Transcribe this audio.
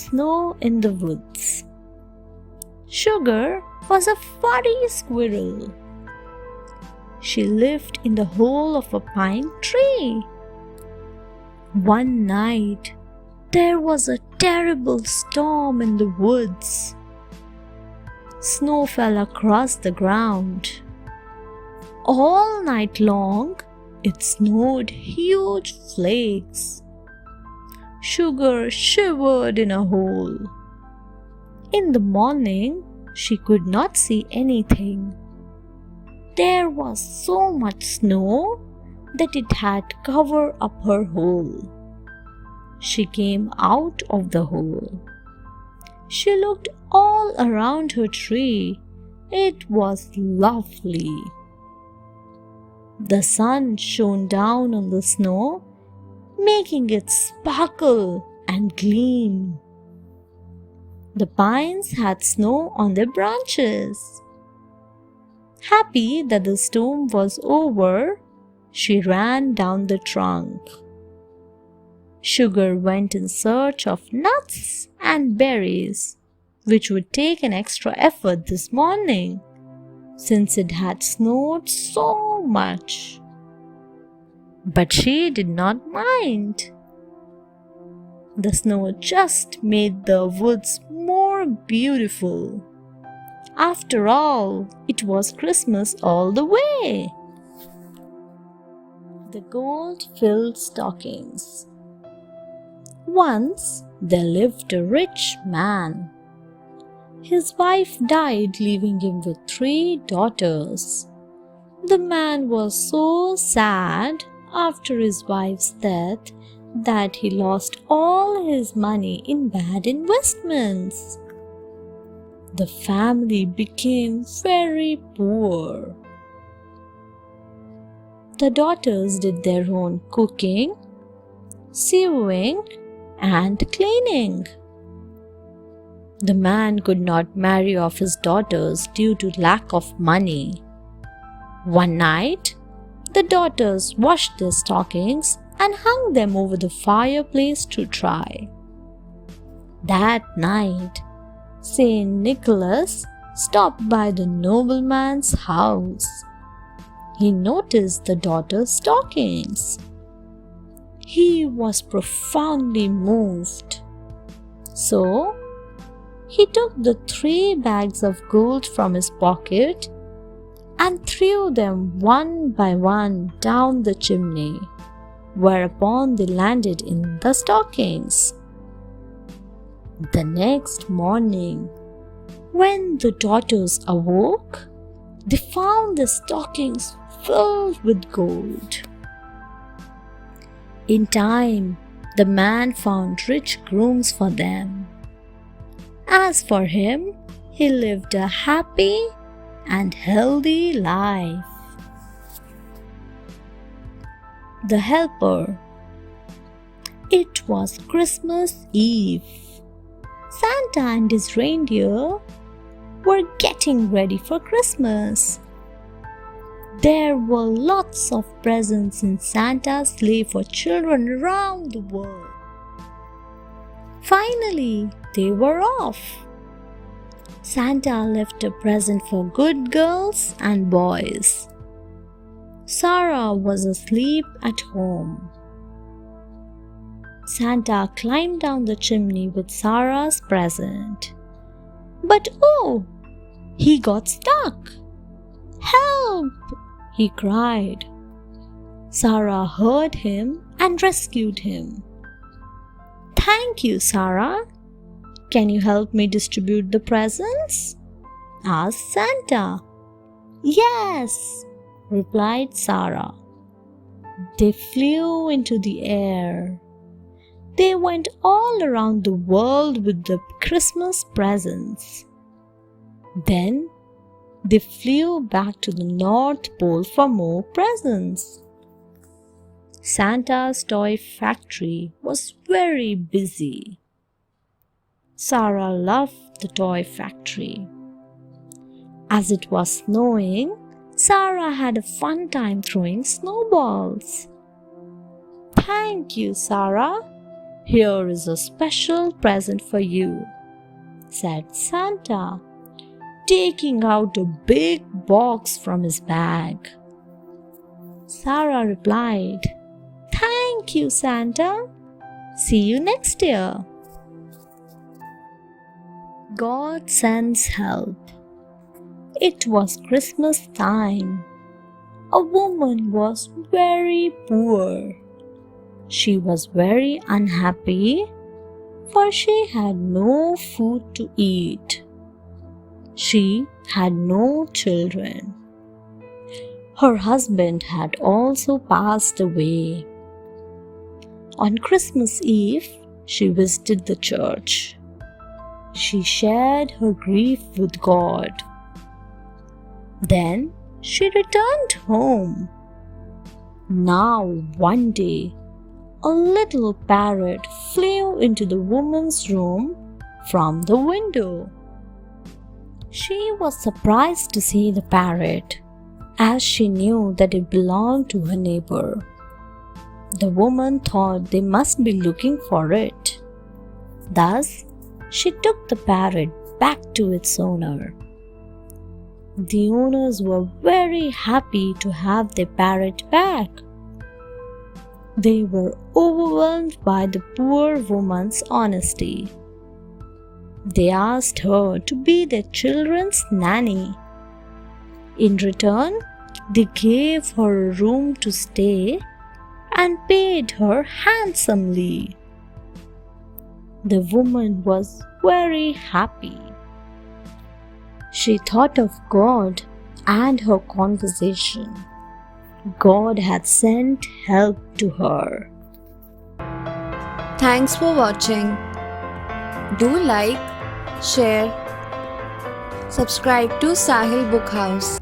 snow in the woods. Sugar was a furry squirrel. She lived in the hole of a pine tree. One night, there was a terrible storm in the woods. Snow fell across the ground. All night long, it snowed huge flakes. Sugar shivered in a hole. In the morning, she could not see anything. There was so much snow that it had covered up her hole. She came out of the hole. She looked all around her tree. It was lovely. The sun shone down on the snow, making it sparkle and gleam. The pines had snow on their branches. Happy that the storm was over, she ran down the trunk. Sugar went in search of nuts and berries, which would take an extra effort this morning, since it had snowed so much. But she did not mind. The snow just made the woods more beautiful. After all, it was Christmas all the way. The gold-filled stockings. Once there lived a rich man. His wife died, leaving him with 3 daughters. The man was so sad after his wife's death that he lost all his money in bad investments. The family became very poor. The daughters did their own cooking, sewing, and cleaning. The man could not marry off his daughters due to lack of money. One night, the daughters washed their stockings and hung them over the fireplace to dry. That night, Saint Nicholas stopped by the nobleman's house. He noticed the daughters' stockings. He was profoundly moved. So, he took the 3 bags of gold from his pocket and threw them one by one down the chimney, whereupon they landed in the stockings. The next morning, when the daughters awoke, they found the stockings filled with gold. In time, the man found rich grooms for them. As for him, he lived a happy and healthy life. The Helper. It was Christmas Eve. Santa and his reindeer were getting ready for Christmas. There were lots of presents in Santa's sleigh for children around the world. Finally, they were off. Santa left a present for good girls and boys. Sarah was asleep at home. Santa climbed down the chimney with Sarah's present. But oh, he got stuck. Help! He cried. Sarah heard him and rescued him. Thank you, Sarah. Can you help me distribute the presents? Asked Santa. Yes, replied Sarah. They flew into the air. They went all around the world with the Christmas presents. Then they flew back to the North Pole for more presents. Santa's toy factory was very busy. Sarah loved the toy factory. As it was snowing, Sarah had a fun time throwing snowballs. Thank you, Sarah. "Here is a special present for you," said Santa, taking out a big box from his bag. Sarah replied, "Thank you, Santa. See you next year." God sends help. It was Christmas time. A woman was very poor. She was very unhappy, for she had no food to eat. She had no children. Her husband had also passed away. On Christmas Eve, she visited the church. She shared her grief with God. Then she returned home. Now, one day, a little parrot flew into the woman's room from the window. She was surprised to see the parrot, as she knew that it belonged to her neighbor. The woman thought they must be looking for it. Thus, she took the parrot back to its owner. The owners were very happy to have their parrot back. They were overwhelmed by the poor woman's honesty. They asked her to be their children's nanny. In return, they gave her a room to stay and paid her handsomely. The woman was very happy. She thought of God and her conversation. God had sent help to her. Thanks for watching. Do like, share, subscribe to Sahil Book House.